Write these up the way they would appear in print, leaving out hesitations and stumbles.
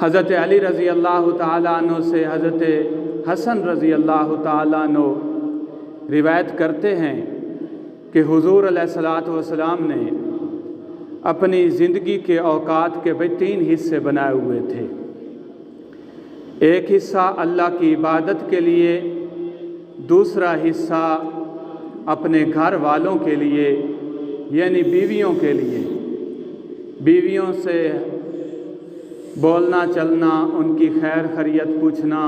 हज़रत अली रज़ी अल्लाह ताला अन्हु से हज़रत हसन रज़ी अल्लाह ताला अन्हु रिवायत करते हैं कि हुज़ूर अलैहिस्सलातु वस्सलाम ने अपनी ज़िंदगी के औकात के भाई 3 हिस्से बनाए हुए थे। एक हिस्सा अल्लाह की इबादत के लिए, दूसरा हिस्सा अपने घर वालों के लिए यानी बीवियों के लिए, बीवियों से बोलना चलना, उनकी खैर खैरियत पूछना,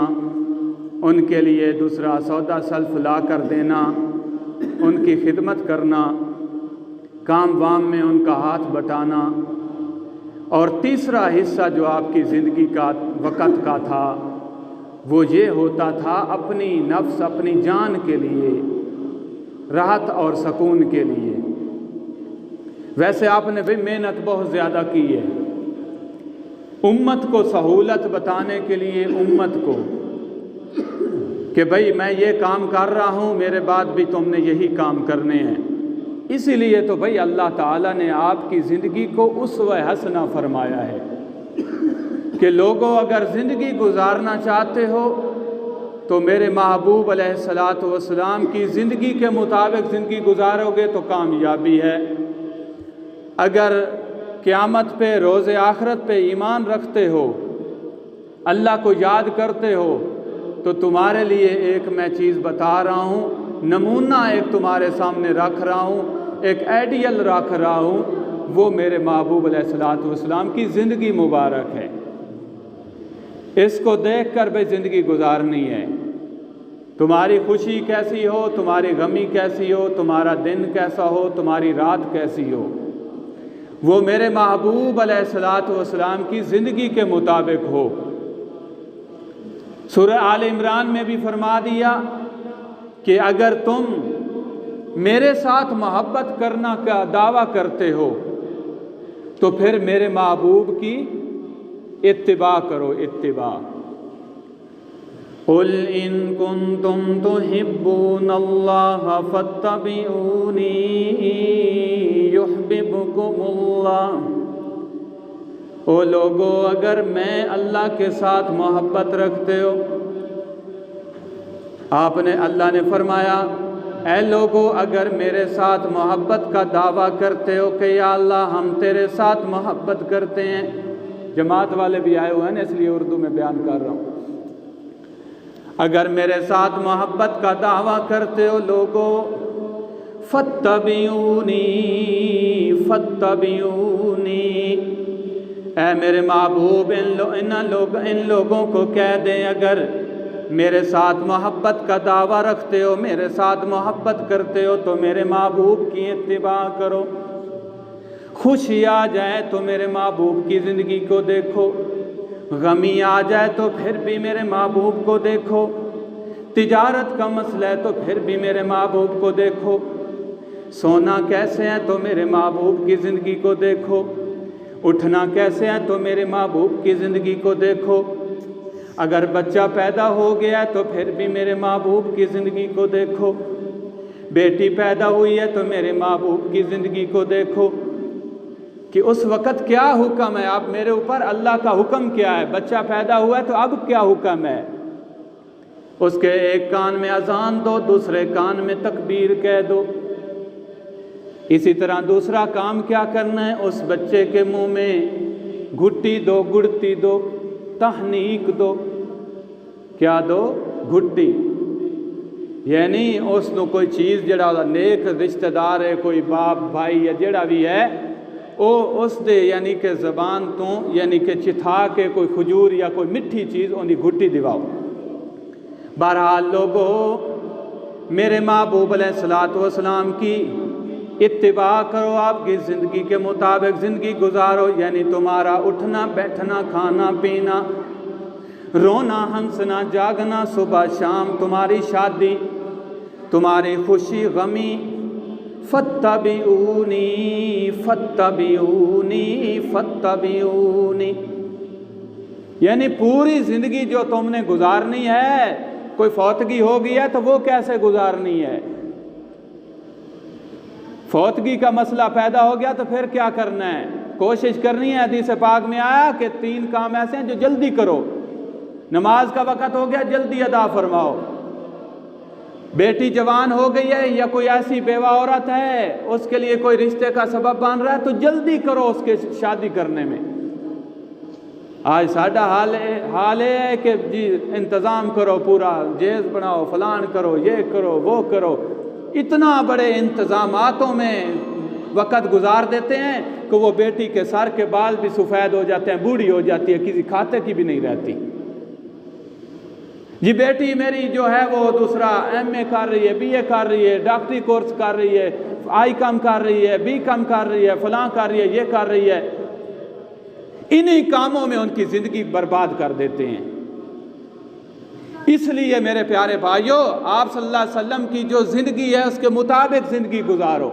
उनके लिए दूसरा सौदा सल्फ ला कर देना, उनकी खिदमत करना, काम वाम में उनका हाथ बटाना। और तीसरा हिस्सा जो आपकी ज़िंदगी का वक़्त का था वो ये होता था अपनी नफ्स, अपनी जान के लिए, राहत और सुकून के लिए। वैसे आपने भी मेहनत बहुत ज़्यादा की है उम्मत को सहूलत बताने के लिए, उम्मत को कि भाई मैं ये काम कर रहा हूँ, मेरे बाद भी तुमने यही काम करने हैं। इसीलिए तो भाई अल्लाह ताला ने आपकी ज़िंदगी को उसवा हसना फरमाया है कि लोगों अगर ज़िंदगी गुजारना चाहते हो तो मेरे महबूब अलैहिस्सलातु वस्सलाम की ज़िंदगी के मुताबिक ज़िंदगी गुजारोगे तो कामयाबी है। अगर क़यामत पे, रोज़े आखिरत पे ईमान रखते हो, अल्लाह को याद करते हो, तो तुम्हारे लिए एक मैं चीज़ बता रहा हूँ, नमूना एक तुम्हारे सामने रख रहा हूँ, एक आइडियल रख रहा हूँ, वो मेरे महबूब अलैहिस्सलातु वस्सलाम की ज़िंदगी मुबारक है। इसको देख कर भाई ज़िंदगी गुजारनी है। तुम्हारी खुशी कैसी हो, तुम्हारी गमी कैसी हो, तुम्हारा दिन कैसा हो, तुम्हारी रात कैसी हो, वो मेरे महबूब अलैहिस्सलातु वस्सलाम की ज़िंदगी के मुताबिक हो। सूरह आल इमरान में भी फरमा दिया कि अगर तुम मेरे साथ मोहब्बत करना का दावा करते हो तो फिर मेरे महबूब की इत्तिबा करो, इत्तिबा। कुल इन कुंतुम तुहिब्बूनल्लाह फत्तबिऊनी युहब्बिबुकुमुल्लाह। ओ लोगो, अगर मैं अल्लाह के साथ मोहब्बत रखते हो, आपने अल्लाह ने फरमाया ऐ लोगो अगर मेरे साथ मोहब्बत का दावा करते हो कि या अल्लाह हम तेरे साथ मोहब्बत करते हैं। जमात वाले भी आए हुए हैं ना, इसलिए उर्दू में बयान कर रहा हूँ। अगर मेरे साथ मोहब्बत का दावा करते हो लोगो, फत्तबिऊनी फत्तबिऊनी, ऐ मेरे महबूब इन लोगों को कह दें अगर मेरे साथ मोहब्बत का दावा रखते हो, मेरे साथ मोहब्बत करते हो तो मेरे महबूब की इत्तिबा करो। खुशी आ जाए तो मेरे महबूब की ज़िंदगी को देखो, गमी आ जाए तो फिर भी मेरे महबूब को देखो, तिजारत का मसला है तो फिर भी मेरे महबूब को देखो, सोना कैसे है तो मेरे महबूब की ज़िंदगी को देखो, उठना कैसे है तो मेरे महबूब की ज़िंदगी को देखो, अगर बच्चा पैदा हो गया है तो फिर भी मेरे महबूब की ज़िंदगी को देखो, बेटी पैदा हुई है तो मेरे महबूब की ज़िंदगी को देखो कि उस वक़्त क्या हुक्म है। आप मेरे ऊपर अल्लाह का हुक्म क्या है, बच्चा पैदा हुआ है तो अब क्या हुक्म है। उसके एक कान में अजान दो, दूसरे कान में तकबीर कह दो। इसी तरह दूसरा काम क्या करना है, उस बच्चे के मुंह में घुट्टी दो, गुड़ती दो, तहनीक दो। क्या दो? घुट्टी। यानी उसनों कोई चीज़ जड़ा नेक रिश्तेदार है, कोई बाप भाई या जड़ा भी है, वो उस दे यानी कि ज़बान तो यानी कि चिथा के कोई खजूर या कोई मिठी चीज़ उनकी घुट्टी दिवाओ। बहरहाल लोगो, मेरे महबूब अलैहिस्सलातु वस्सलाम की इत्तिबा करो, आपकी ज़िंदगी के मुताबिक ज़िंदगी गुजारो। यानी तुम्हारा उठना बैठना, खाना पीना, रोना हंसना, जागना, सुबह शाम, तुम्हारी शादी, तुम्हारी खुशी गमी, फत्तबिऊनी फत्तबिऊनी फत्तबिऊनी। यानी पूरी ज़िंदगी जो तुमने गुजारनी है, कोई फौतगी हो गई है तो वो कैसे गुजारनी है। फौतगी का मसला पैदा हो गया तो फिर क्या करना है, कोशिश करनी है। हदीस पाक में आया कि 3 काम ऐसे हैं जो जल्दी करो। नमाज का वक़्त हो गया, जल्दी अदा फरमाओ। बेटी जवान हो गई है या कोई ऐसी बेवा औरत है उसके लिए कोई रिश्ते का सबब बन रहा है तो जल्दी करो उसके शादी करने में। आज साडा हाल है कि जी इंतज़ाम करो, पूरा जेज बनाओ, फलान करो, ये करो, वो करो। इतना बड़े इंतज़ामातों में वक़्त गुजार देते हैं कि वो बेटी के सर के बाल भी सफ़ेद हो जाते हैं, बूढ़ी हो जाती है, किसी खाते की भी नहीं रहती। जी बेटी मेरी जो है वो दूसरा MA कर रही है, BA कर रही है, डॉक्टरी कोर्स कर रही है, I.Com कर रही है, B.Com कर रही है, फलां कर रही है, ये कर रही है। इन्हीं कामों में उनकी ज़िंदगी बर्बाद कर देते हैं। इसलिए मेरे प्यारे भाइयों, आप सल्लल्लाहु अलैहि वसल्लम की जो ज़िंदगी है उसके मुताबिक ज़िंदगी गुजारो।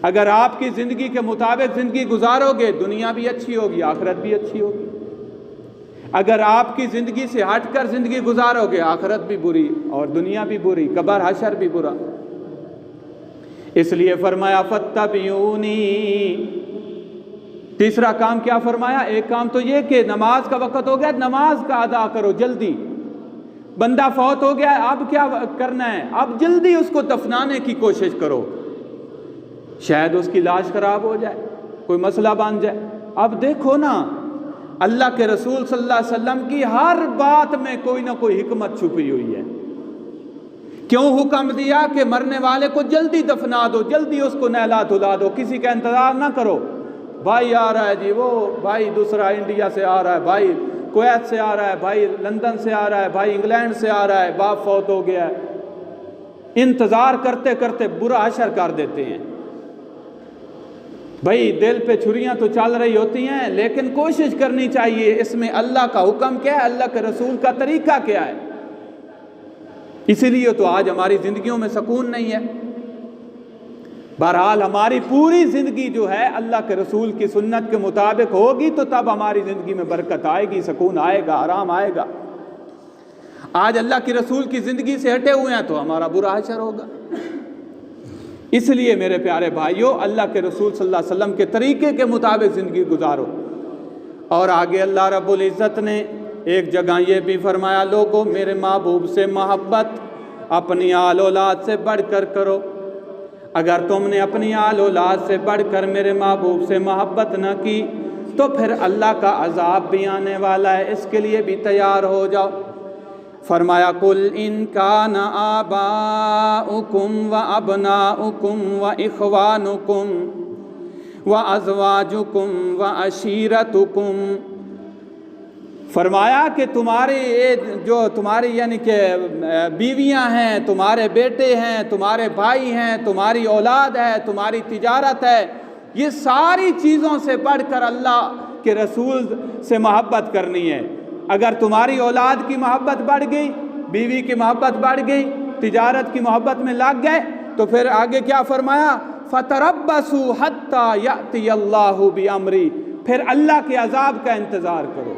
अगर आपकी ज़िंदगी के मुताबिक ज़िंदगी गुजारोगे, दुनिया भी अच्छी होगी, आखिरत भी अच्छी होगी। अगर आपकी ज़िंदगी से हटकर ज़िंदगी गुजारोगे, आखिरत भी बुरी और दुनिया भी बुरी, कब्र हशर भी बुरा। इसलिए फरमाया फत्तबिऊनी। तीसरा काम क्या फरमाया? एक काम तो ये कि नमाज का वक़्त हो गया, नमाज का अदा करो जल्दी। बंदा फौत हो गया, अब क्या करना है? अब जल्दी उसको दफनाने की कोशिश करो, शायद उसकी लाश खराब हो जाए, कोई मसला बन जाए। अब देखो ना, अल्लाह के रसूल सल्लल्लाहु अलैहि वसल्लम की हर बात में कोई ना कोई हिकमत छुपी हुई है। क्यों हुक्म दिया कि मरने वाले को जल्दी दफना दो, जल्दी उसको नहला धुला दो, किसी का इंतजार ना करो। भाई आ रहा है जी, वो भाई दूसरा इंडिया से आ रहा है, भाई कुवैत से आ रहा है, भाई लंदन से आ रहा है, भाई इंग्लैंड से आ रहा है, बाप फौत हो गया है। इंतजार करते करते बुरा असर कर देते हैं। भाई दिल पे छुरियां तो चल रही होती हैं, लेकिन कोशिश करनी चाहिए इसमें अल्लाह का हुक्म क्या है, अल्लाह के रसूल का तरीका क्या है। इसीलिए तो आज हमारी जिंदगियों में सुकून नहीं है। बहरहाल हमारी पूरी जिंदगी जो है अल्लाह के रसूल की सुन्नत के मुताबिक होगी तो तब हमारी जिंदगी में बरकत आएगी, सुकून आएगा, आराम आएगा। आज अल्लाह के रसूल की जिंदगी से हटे हुए हैं तो हमारा बुरा असर होगा। इसलिए मेरे प्यारे भाइयों, अल्लाह के रसूल सल्लल्लाहु अलैहि वसल्लम के तरीके के मुताबिक ज़िंदगी गुजारो। और आगे अल्लाह रब्बुल इज़्ज़त ने एक जगह ये भी फरमाया, लोगों मेरे महबूब से मोहब्बत अपनी आल औलाद से बढ़कर करो। अगर तुमने अपनी आल औलाद से बढ़कर मेरे महबूब से मोहब्बत न की तो फिर अल्लाह का अज़ाब भी आने वाला है, इसके लिए भी तैयार हो जाओ। फरमाया कुल इनकान आबाउकुम व अबनाउकुम व इख्वानुकुम व अज़वाजुकुम व अशीरतुकुम। फरमाया कि तुम्हारी यानी कि बीवियां हैं, तुम्हारे बेटे हैं, तुम्हारे भाई हैं, तुम्हारी औलाद है, तुम्हारी तिजारत है, ये सारी चीज़ों से बढ़कर अल्लाह के रसूल से मोहब्बत करनी है। अगर तुम्हारी औलाद की मोहब्बत बढ़ गई, बीवी की मोहब्बत बढ़ गई, तिजारत की मोहब्बत में लग गए तो फिर आगे क्या फरमाया? फतरब्बसू हत्ता याती अल्लाहु बि अमरी, फिर अल्लाह के अजाब का इंतज़ार करो।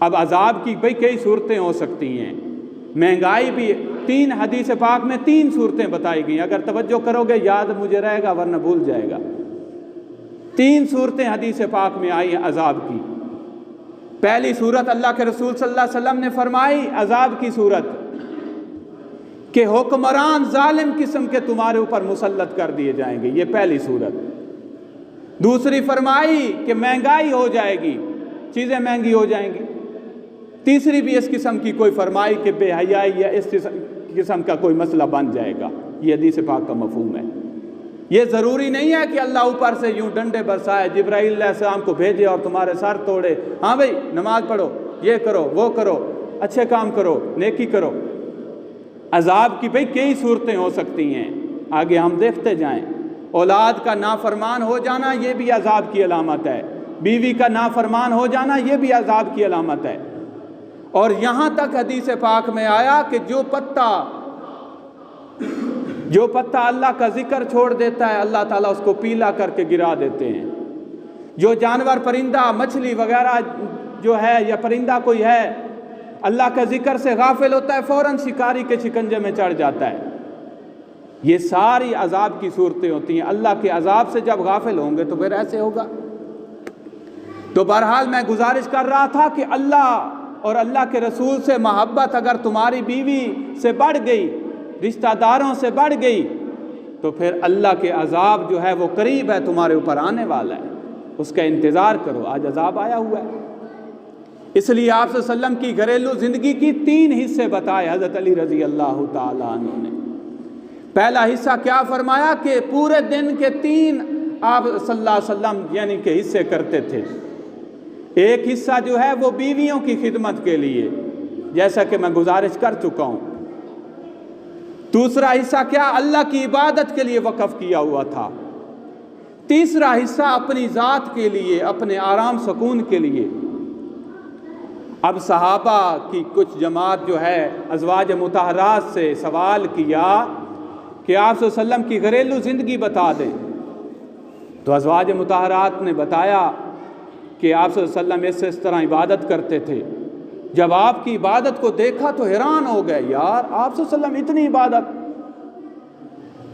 अब अजाब की भाई कई सूरतें हो सकती हैं, महंगाई भी। 3 हदीस पाक में 3 सूरतें बताई गई, अगर तवज्जो करोगे याद मुझे रहेगा वरना भूल जाएगा। 3 सूरतें हदीस पाक में आई हैं अजाब की। पहली सूरत अल्लाह के रसूल सल्लल्लाहु अलैहि वसल्लम ने फरमाई अजाब की सूरत कि हुक्मरान जालिम किस्म के तुम्हारे ऊपर मुसल्लत कर दिए जाएंगे, ये पहली सूरत। दूसरी फरमाई कि महंगाई हो जाएगी, चीज़ें महंगी हो जाएंगी। तीसरी भी इस किस्म की कोई फरमाई कि बेहयाई या इस किस्म का कोई मसला बन जाएगा। ये हदीस पाक का मफहूम है। ये ज़रूरी नहीं है कि अल्लाह ऊपर से यूं डंडे बरसाए, जिब्राइल अलैहिस्सलाम को भेजे और तुम्हारे सर तोड़े। हाँ भाई नमाज पढ़ो, ये करो, वो करो, अच्छे काम करो, नेकी करो। अजाब की भाई कई सूरतें हो सकती हैं, आगे हम देखते जाएं। औलाद का नाफरमान हो जाना ये भी अजाब की अलामत है, बीवी का नाफरमान हो जाना ये भी अजाब की अलामत है। और यहाँ तक हदीस पाक में आया कि जो पत्ता अल्लाह का जिक्र छोड़ देता है अल्लाह ताला उसको पीला करके गिरा देते हैं। जो जानवर, परिंदा, मछली वगैरह जो है या परिंदा कोई है अल्लाह का जिक्र से गाफिल होता है, फौरन शिकारी के शिकंजे में चढ़ जाता है। ये सारी अजाब की सूरतें होती हैं। अल्लाह के अजाब से जब गाफिल होंगे तो फिर ऐसे होगा। तो बहरहाल मैं गुजारिश कर रहा था कि अल्लाह और अल्लाह के रसूल से मोहब्बत अगर तुम्हारी बीवी से बढ़ गई, रिश्तेदारों से बढ़ गई, तो फिर अल्लाह के अजाब जो है वो करीब है, तुम्हारे ऊपर आने वाला है, उसका इंतज़ार करो। आज अजाब आया हुआ है। इसलिए आप सल्लल्लाहु अलैहि वसल्लम की घरेलू ज़िंदगी की 3 हिस्से बताए हज़रत अली रज़ी अल्लाह ताला अन्हु ने। पहला हिस्सा क्या फरमाया कि पूरे दिन के 3 आप सल्लल्लाहु अलैहि वसल्लम यानी कि हिस्से करते थे। एक हिस्सा जो है वो बीवियों की खिदमत के लिए, जैसा कि मैं गुजारिश कर चुका हूँ। दूसरा हिस्सा क्या, अल्लाह की इबादत के लिए वक़फ़ किया हुआ था। तीसरा हिस्सा अपनी ज़ात के लिए, अपने आराम सुकून के लिए। अब सहाबा की कुछ जमात जो है अज़वाज मुतहरात से सवाल किया कि आप सल्लल्लाहु अलैहि वसल्लम की घरेलू ज़िंदगी बता दें। तो अज़वाज मुतहरात ने बताया कि आप सल्लल्लाहु अलैहि वसल्लम इस तरह इबादत करते थे। जब आपकी इबादत को देखा तो हैरान हो गए, यार आप सल्लल्लाहु अलैहि वसल्लम इतनी इबादत,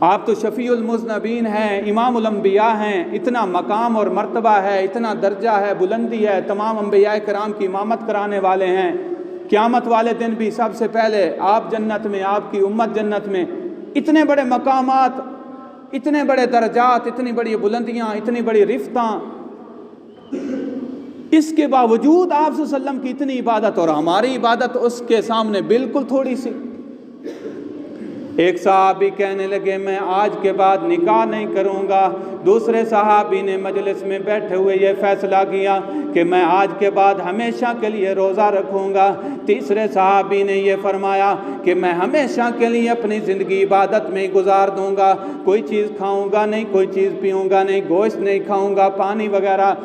आप तो शफ़ीउल मुज़नबीन हैं, इमामुल अंबिया हैं, इतना मकाम और मर्तबा है, इतना दर्जा है, बुलंदी है, तमाम अंबिया कराम की इमामत कराने वाले हैं। क़यामत वाले दिन भी सबसे पहले आप जन्नत में, आपकी उम्मत जन्नत में। इतने बड़े मकामात, इतने बड़े दर्जात, इतनी बड़ी बुलंदियाँ, इतनी बड़ी रिफ्तां, इसके बावजूद आप सल्लल्लाहु अलैहि वसल्लम की इतनी इबादत और हमारी इबादत उसके सामने बिल्कुल थोड़ी सी। एक सहाबी कहने लगे मैं आज के बाद निकाह नहीं करूँगा। दूसरे सहाबी ने मजलिस में बैठे हुए ये फैसला किया कि मैं आज के बाद हमेशा के लिए रोज़ा रखूँगा। तीसरे सहाबी ने ये फरमाया कि मैं हमेशा के लिए अपनी ज़िंदगी इबादत में गुजार दूँगा, कोई चीज़ खाऊँगा नहीं, कोई चीज़ पीऊँगा नहीं, गोश्त नहीं खाऊँगा, पानी वगैरह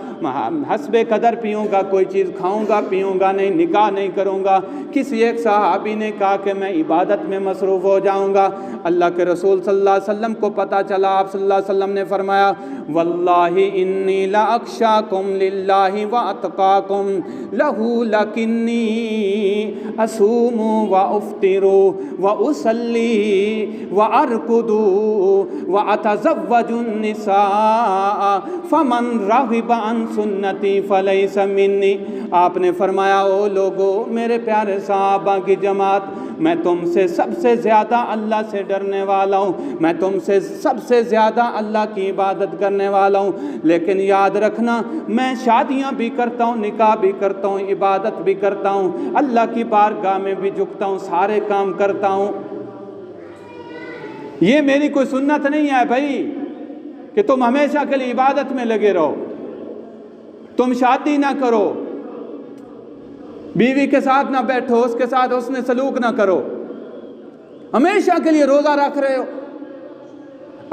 हस्बे कदर पीऊँगा, कोई चीज़ खाऊँगा पीऊँगा नहीं, निकाह नहीं करूँगा। किसी एक सहाबी ने कहा कि मैं इबादत में मसरूफ़ हो जाऊँगा। अल्लाह के रसूल सल्लल्लाहु अलैहि वसल्लम को पता चला, आप सल्लल्लाहु अलैहि वसल्लम ने फरमाया वल्लाहि इन्नी ला अख्शाकुम लिल्लाहि व अतकाकुम लहू लकिन्नी असूमु व उफ्तिरु व उसल्ली व अरकुदु व अतज़व्वजुन निसा फमन रग़िब अन सुन्नती फलैसा मिन्नी। आपने फरमाया ओ लोगो, मेरे प्यारे सहाबा की जमात, मैं तुमसे सबसे ज़्यादा अल्लाह से डरने वाला हूँ, मैं तुमसे सबसे ज़्यादा अल्लाह की इबादत करने वाला हूँ। लेकिन याद रखना, मैं शादियाँ भी करता हूँ, निकाह भी करता हूँ, इबादत भी करता हूँ, अल्लाह की बारगाह में भी झुकता हूँ, सारे काम करता हूँ। ये मेरी कोई सुन्नत नहीं है भाई कि तुम हमेशा के लिए इबादत में लगे रहो, तुम शादी ना करो, बीवी के साथ ना बैठो, उसके साथ उसने सलूक ना करो, हमेशा के लिए रोज़ा रख रहे हो।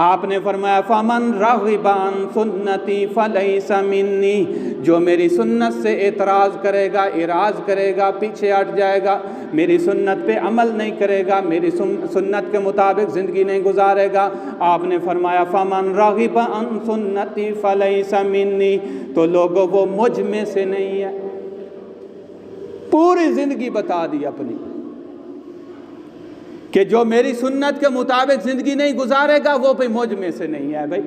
आपने फरमाया फमन रग़िब अन सुन्नती फलैसा मिन्नी, जो मेरी सुन्नत से एतराज़ करेगा, इराज़ करेगा, पीछे हट जाएगा, मेरी सुन्नत पे अमल नहीं करेगा, मेरी सुन्नत के मुताबिक ज़िंदगी नहीं गुजारेगा, आपने फरमाया फमन रग़िब अन सुन्नती फलैसा मिन्नी, तो लोगों वो मुझ में से नहीं है। पूरी ज़िंदगी बता दी अपनी कि जो मेरी सुन्नत के मुताबिक ज़िंदगी नहीं गुजारेगा वो भी मुझ में से नहीं है। भाई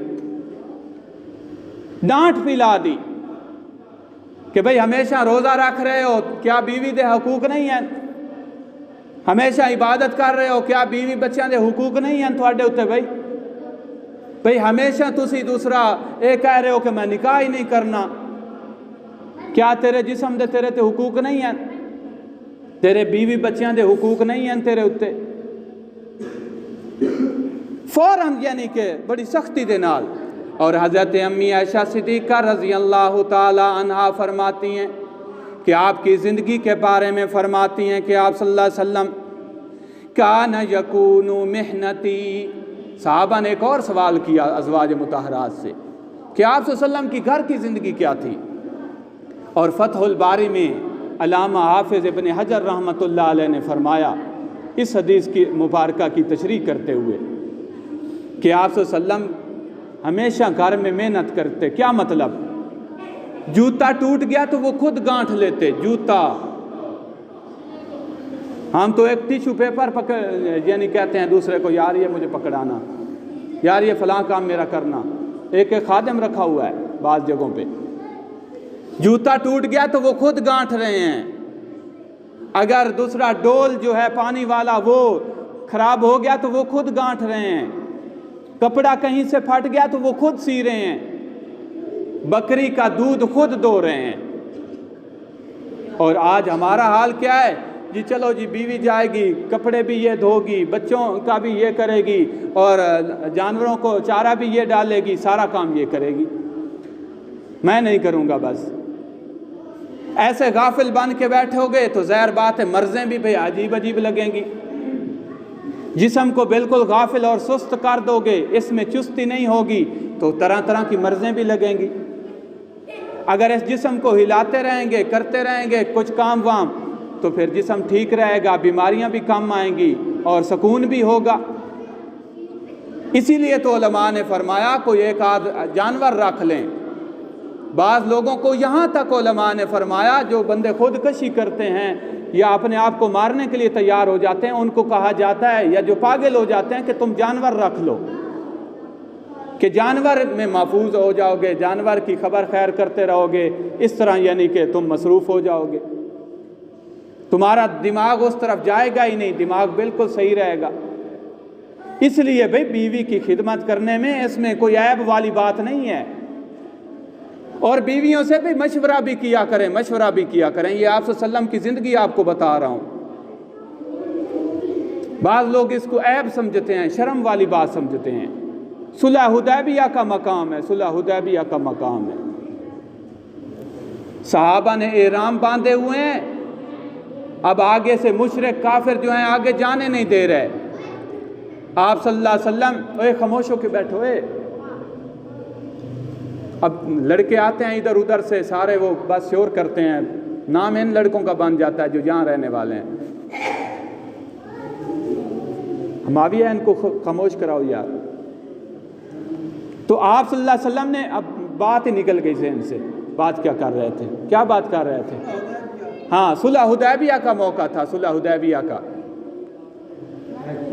डांट पिला दी कि भाई हमेशा रोज़ा रख रहे हो, क्या बीवी दे हकूक नहीं है? हमेशा इबादत कर रहे हो, क्या बीवी बच्चों दे हुकूक नहीं हैं तुहाडे उत्ते? भाई हमेशा तुसी दूसरा ये कह रहे हो कि मैं निकाह ही नहीं करना, क्या तेरे जिस्म दे तेरे ते हुकूक नहीं हैं? तेरे बीवी बच्चों दे हुकूक नहीं हैं तेरे उत्ते? फौरन यानी कि बड़ी सख्ती दे नाल। और हज़रत अम्मी आयशा सिद्दीक़ा रज़ी अल्लाह ताला अन्हा फरमाती हैं कि आपकी ज़िंदगी के बारे में फरमाती हैं कि आप सल्लल्लाहु अलैहि वसल्लम कान यकूनु मेहनती। साहबा ने एक और सवाल किया अज़वाज मुतहरात से कि आप सल्लल्लाहु अलैहि वसल्लम की घर की ज़िंदगी क्या थी? और फ़तहुल बारी में अल्लामा हाफ़िज़ इब्न हजर रहमतुल्लाह अलैह ने फरमाया इस हदीस की मुबारका की तशरीह करते हुए कि आप सल्लल्लाहु अलैहि वसल्लम हमेशा घर में मेहनत करते। क्या मतलब? जूता टूट गया तो वो खुद गांठ लेते जूता, हम तो एक टिश्यू पेपर पकड़ यानी कहते हैं दूसरे को, यार ये मुझे पकड़ाना, यार ये फलां काम मेरा करना। एक एक खादिम रखा हुआ है बाज़ जगहों पे। जूता टूट गया तो वो खुद गांठ रहे हैं। अगर दूसरा डोल जो है पानी वाला वो खराब हो गया तो वो खुद गांठ रहे हैं। कपड़ा कहीं से फट गया तो वो खुद सी रहे हैं। बकरी का दूध खुद दो रहे हैं। और आज हमारा हाल क्या है जी, चलो जी बीवी जाएगी, कपड़े भी ये धोगी, बच्चों का भी ये करेगी, और जानवरों को चारा भी ये डालेगी, सारा काम ये करेगी, मैं नहीं करूँगा बस। ऐसे गाफिल बन के बैठोगे तो ज़ाहिर बात है मर्ज़ें भी भाई अजीब अजीब लगेंगी। जिस्म को बिल्कुल गाफिल और सुस्त कर दोगे, इसमें चुस्ती नहीं होगी, तो तरह तरह की मर्ज़ें भी लगेंगी। अगर इस जिस्म को हिलाते रहेंगे, करते रहेंगे कुछ काम वाम, तो फिर जिस्म ठीक रहेगा, बीमारियां भी कम आएंगी और सुकून भी होगा। इसीलिए तो उलमा ने फरमाया कोई एक आध जानवर रख लें। बाज़ लोगों को यहाँ तक उलमा ने फरमाया जो बंदे खुदकशी करते हैं या अपने आप को मारने के लिए तैयार हो जाते हैं, उनको कहा जाता है, या जो पागल हो जाते हैं, कि तुम जानवर रख लो, कि जानवर में महफूज हो जाओगे, जानवर की खबर खैर करते रहोगे, इस तरह यानी कि तुम मसरूफ़ हो जाओगे, तुम्हारा दिमाग उस तरफ जाएगा ही नहीं, दिमाग बिल्कुल सही रहेगा। इसलिए भाई बीवी की खिदमत करने में इसमें कोई ऐब वाली बात नहीं है। और बीवियों से भी मशवरा भी किया करें, मशवरा भी किया करें। ये आप सल्लम की ज़िंदगी आपको बता रहा हूँ। बाज़ लोग इसको ऐब समझते हैं, शर्म वाली बात समझते हैं। सुलह हुदैबिया का मकाम है, सुलह हुदैबिया का मकाम है। सहाबा ने एहराम बांधे हुए हैं, अब आगे से मुशरिक काफिर जो हैं आगे जाने नहीं दे रहे। आप सल्लल्लाहु अलैहि वसल्लम, ओए खामोश होके बैठो। अब लड़के आते हैं इधर उधर से, सारे वो बस शोर करते हैं, नाम इन लड़कों का बन जाता है जो यहाँ रहने वाले हैं। माविया इनको खामोश कराओ यार। तो आप सल्लल्लाहु अलैहि वसल्लम ने, अब बात ही निकल गई ज़हन से, बात क्या कर रहे थे, क्या बात कर रहे थे? हाँ, सुलह हुदैबिया का मौका था, सुलह हुदैबिया का।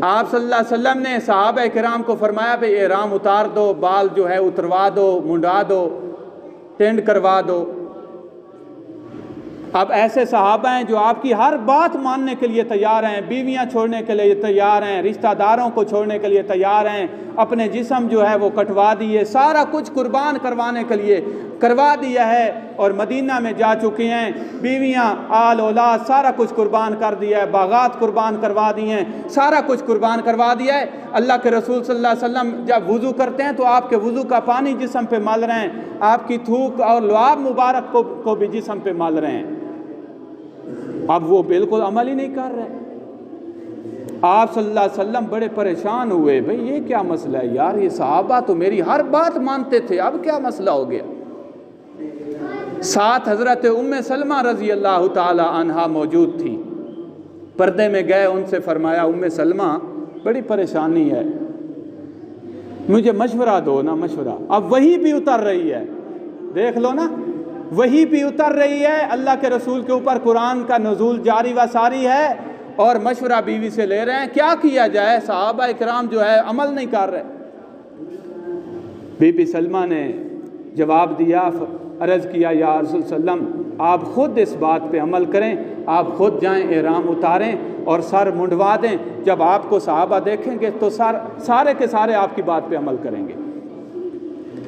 आप सल्लल्लाहु अलैहि वसल्लम ने सहाबा किराम को फरमाया भाई एहराम उतार दो, बाल जो है उतरवा दो, मुंडा दो, टेंड करवा दो। अब ऐसे सहाबा हैं जो आपकी हर बात मानने के लिए तैयार हैं, बीवियां छोड़ने के लिए तैयार हैं, रिश्तेदारों को छोड़ने के लिए तैयार हैं, अपने जिस्म जो है वो कटवा दिए, सारा कुछ कुर्बान करवाने के लिए करवा दिया है, और मदीना में जा चुकी हैं। बीवियां, आल औलाद सारा कुछ कुर्बान कर दिया है, बागात कुर्बान करवा दी हैं, सारा कुछ कुर्बान करवा दिया है। अल्लाह के रसूल सल्लल्लाहु अलैहि वसल्लम जब वुज़ू करते हैं तो आपके वुज़ू का पानी जिस्म पे मल रहे हैं, आपकी थूक और लुआब मुबारक को भी जिस्म पे मल रहे हैं। अब वो बिल्कुल अमल ही नहीं कर रहे। आप सल्लल्लाहु अलैहि वसल्लम बड़े परेशान हुए, भाई ये क्या मसला है यार, ये सहाबा तो मेरी हर बात मानते थे, अब क्या मसला हो गया। साथ हज़रत उम्मे सलमा रज़ी अल्लाह ताला अन्हा मौजूद थी। पर्दे में गए, उनसे फरमाया उम्मे सलमा बड़ी परेशानी है, मुझे मशवरा दो ना, मशवरा। अब वही भी उतर रही है, देख लो ना, वही भी उतर रही है, अल्लाह के रसूल के ऊपर कुरान का नुज़ूल जारी व सारी है, और मशवरा बीवी से ले रहे हैं। क्या किया जाए, सहाबा इकराम जो है अमल नहीं कर रहे। बीबी सलमा ने जवाब दिया, अर्ज़ किया, या रसूल सल्लम आप ख़ुद इस बात पे अमल करें, आप ख़ुद जाएं, एहराम उतारें और सर मुंडवा दें। जब आपको सहाबा देखेंगे तो सारे के सारे आपकी बात पे अमल करेंगे।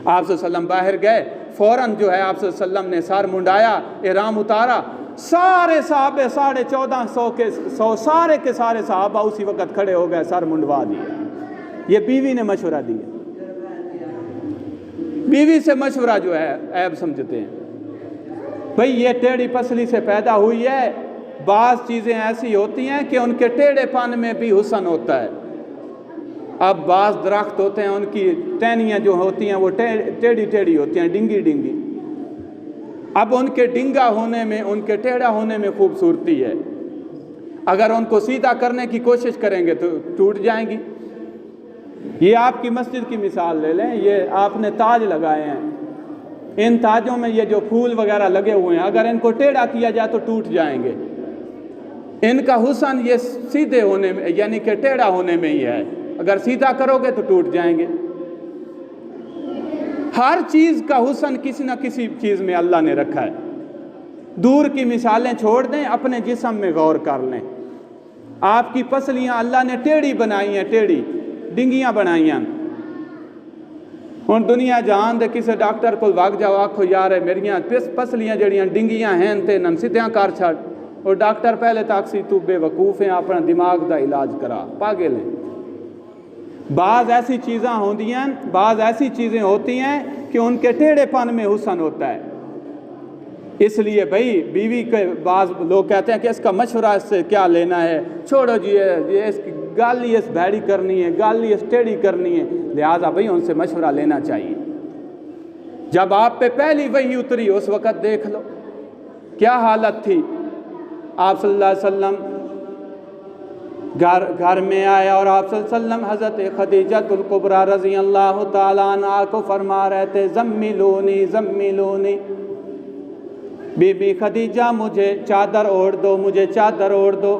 आप सल्लम बाहर गए, फ़ौरन जो है आप सल्लम ने सर मुंडाया, एहराम उतारा, सारे सहाबे 1450 के 100 सारे के सारे सहाबा उसी वक़्त खड़े हो गए, सर मुंडवा दिए। ये बीवी ने मशवरा दिया। बीवी से मशवरा जो है ऐब समझते हैं। भाई ये टेढ़ी पसली से पैदा हुई है, बाज़ चीज़ें ऐसी होती हैं कि उनके टेढ़ेपन में भी हुस्न होता है। अब बाज़ दरख्त होते हैं, उनकी टहनियाँ जो होती हैं वो टेढ़ी टेढ़ी होती हैं, डिंगी डिंगी। अब उनके डिंगा होने में, उनके टेढ़ा होने में खूबसूरती है। अगर उनको सीधा करने की कोशिश करेंगे तो टूट जाएंगी। ये आपकी मस्जिद की मिसाल ले लें, ये आपने ताज लगाए हैं, इन ताजों में ये जो फूल वगैरह लगे हुए हैं, अगर इनको टेढ़ा किया जाए तो टूट जाएंगे। इनका हुस्न ये सीधे होने में यानी कि टेढ़ा होने में ही है, अगर सीधा करोगे तो टूट जाएंगे। हर चीज़ का हुस्न किसी न किसी चीज़ में अल्लाह ने रखा है। दूर की मिसालें छोड़ दें, अपने जिस्म में गौर कर लें। आपकी पसलियाँ अल्लाह ने टेढ़ी बनाई हैं, टेढ़ी डिंगियाँ बनाई हैं। हुण दुनिया जहान दे किसी डॉक्टर को वग जाओ, आखो यार मेरियां पसलियाँ जड़ियाँ डिंगियाँ हैं ते इन्हां सीधियां कर छड़, और डॉक्टर पहले तक सी तू बेवकूफ़ है, अपना दिमाग का इलाज करा, पागल है। बाज़ ऐसी चीज़ें होती हैं, बाज़ ऐसी चीज़ें होती हैं कि उनके टेढ़ेपन में हुस्न होता है। इसलिए भाई बीवी के बाज़ लोग कहते हैं कि इसका मशवरा इससे क्या लेना है, छोड़ो जी ये इसकी गाल ही इस भैड़ी करनी है, गाल ही इस टेढ़ी करनी है, लिहाजा भाई उनसे मशवरा लेना चाहिए। जब आप पे पहली वही उतरी उस वक़्त देख लो क्या हालत थी। आप सल्लल्लाहु अलैहि वसल्लम घर में आए और आप सल्लल्लाहु अलैहि वसल्लम हज़रत खदीजतुल कुबरा रज़ी अल्लाह ताला अन्हा को फरमा रहे थे, ज़म्मिलूनी ज़म्मिलूनी, बीबी खदीजा मुझे चादर ओढ़ दो, मुझे चादर ओढ़ दो,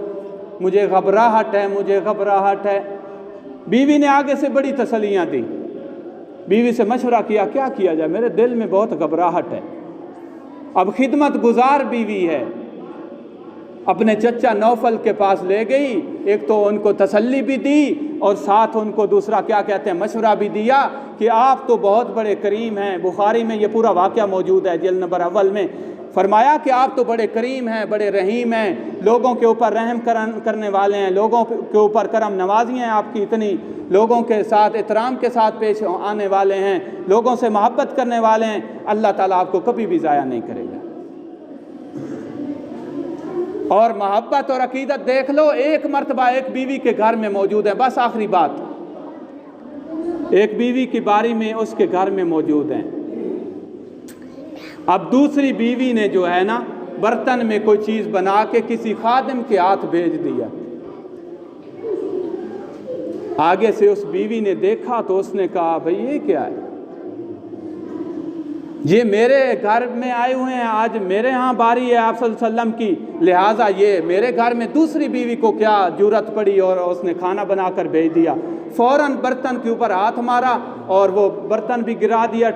मुझे घबराहट है, मुझे घबराहट है। बीवी ने आगे से बड़ी तसल्लियाँ दी, बीवी से मशवरा किया क्या किया जाए, मेरे दिल में बहुत घबराहट है। अब खिदमत गुजार बीवी है, अपने चचा नौफल के पास ले गई, एक तो उनको तसल्ली भी दी और साथ उनको दूसरा क्या कहते हैं मशवरा भी दिया कि आप तो बहुत बड़े करीम हैं। बुखारी में ये पूरा वाक़या मौजूद है जिल्द नंबर अव्वल में। फरमाया कि आप तो बड़े करीम हैं, बड़े रहीम हैं, लोगों के ऊपर रहम करने वाले हैं, लोगों के ऊपर करम नवाजी हैं आपकी इतनी, लोगों के साथ एहतराम के साथ पेश आने वाले हैं, लोगों से मोहब्बत करने वाले हैं, अल्लाह ताला आपको कभी भी ज़ाया नहीं करेगा। और मोहब्बत और अकीदत देख लो, एक मर्तबा एक बीवी के घर में मौजूद है, बस आखिरी बात, एक बीवी की बारी में उसके घर में मौजूद हैं। अब दूसरी बीवी ने जो है ना बर्तन में कोई चीज़ बना के किसी खादिम के हाथ भेज दिया। आगे से उस बीवी ने देखा तो उसने कहा भाई ये क्या है, ये मेरे घर में आए हुए हैं, आज मेरे यहाँ बारी है आप सल्लल्लाहु अलैहि वसल्लम की, लिहाजा ये मेरे घर में दूसरी बीवी को क्या जुर्रत पड़ी, और उसने खाना बनाकर भेज दिया। फ़ौरन बर्तन के ऊपर हाथ मारा और वो बर्तन भी गिरा दिया,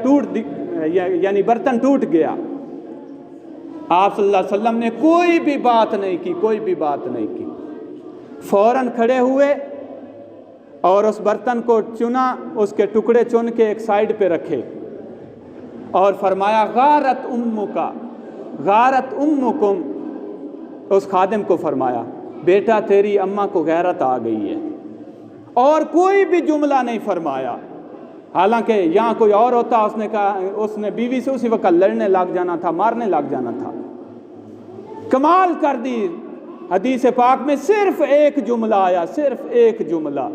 यानी बर्तन टूट गया। आप सल्लल्लाहु अलैहि वसल्लम ने कोई भी बात नहीं की, कोई भी बात नहीं की, फ़ौरन खड़े हुए और उस बर्तन को चुना, उसके टुकड़े चुन के एक साइड पे रखे और फरमाया गारत उम्मुका गारत उम्मुकुम, उस खादिम को फरमाया बेटा तेरी अम्मा को गैरत आ गई है, और कोई भी जुमला नहीं फरमाया। हालांकि यहाँ कोई और होता उसने कहा, उसने बीवी से उसी वक्त लड़ने लग जाना था, मारने लग जाना था। कमाल कर दी, हदीस पाक में सिर्फ एक जुमला आया, सिर्फ एक जुमला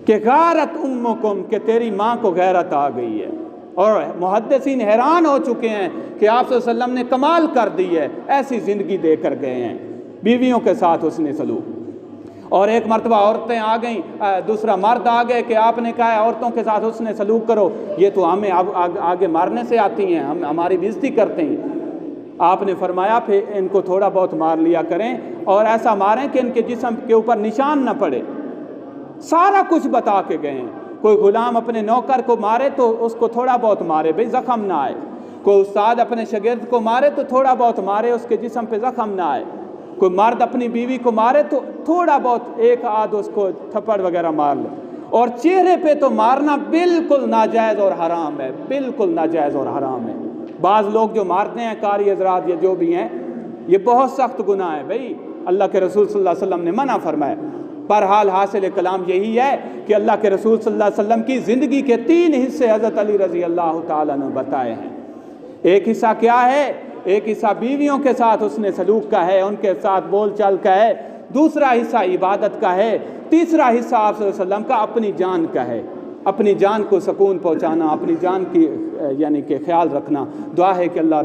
कि गारत उम्मुकुम, कि तेरी माँ को गैरत आ गई है। और मुहद्दिसीन हैरान हो चुके हैं कि आप सल्लल्लाहु अलैहि वसल्लम ने कमाल कर दी है, ऐसी ज़िंदगी दे कर गए हैं, बीवियों के साथ उसने सलूक। और एक मरतबा औरतें आ गईं, दूसरा मर्द आ गए कि आपने कहा है औरतों के साथ उसने सलूक करो, ये तो हमें आगे मारने से आती हैं, हम हमारी बेइज्जती करते हैं। आपने फरमाया फिर इनको थोड़ा बहुत मार लिया करें, और ऐसा मारें कि इनके जिस्म के ऊपर निशान न पड़े। सारा कुछ बता के गए हैं। कोई गुलाम अपने नौकर को मारे तो उसको थोड़ा बहुत मारे, भाई ज़ख़म ना आए। कोई उस्ताद अपने शागिर्द को मारे तो थोड़ा बहुत मारे, उसके जिस्म पे ज़ख़म ना आए। कोई मर्द अपनी बीवी को मारे तो थोड़ा बहुत एक आध उसको थप्पड़ वगैरह मार ले। और चेहरे पे तो मारना बिल्कुल नाजायज़ और हराम है, बिल्कुल नाजायज़ और हराम है। बाज़ लोग जो मारते हैं कारी हज़रात या जो भी हैं, ये बहुत सख्त गुनाह है भाई, अल्लाह के रसूल सल्लल्लाहु अलैहि वसल्लम ने मना फरमाया। बहरहाल हासिल कलाम यही है कि अल्लाह के रसूल सल्लल्लाहु अलैहि वसल्लम की ज़िंदगी के 3 हिस्से हज़रत अली रज़ी अल्लाह ताला ने बताए हैं। एक हिस्सा क्या है, एक हिस्सा बीवियों के साथ उसने सलूक का है, उनके साथ बोल चाल का है। दूसरा हिस्सा इबादत का है। तीसरा हिस्सा आप सल्लल्लाहु अलैहि वसल्लम का अपनी जान का है, अपनी जान को सुकून पहुँचाना, अपनी जान की यानी कि ख्याल रखना। दुआ है कि अल्लाह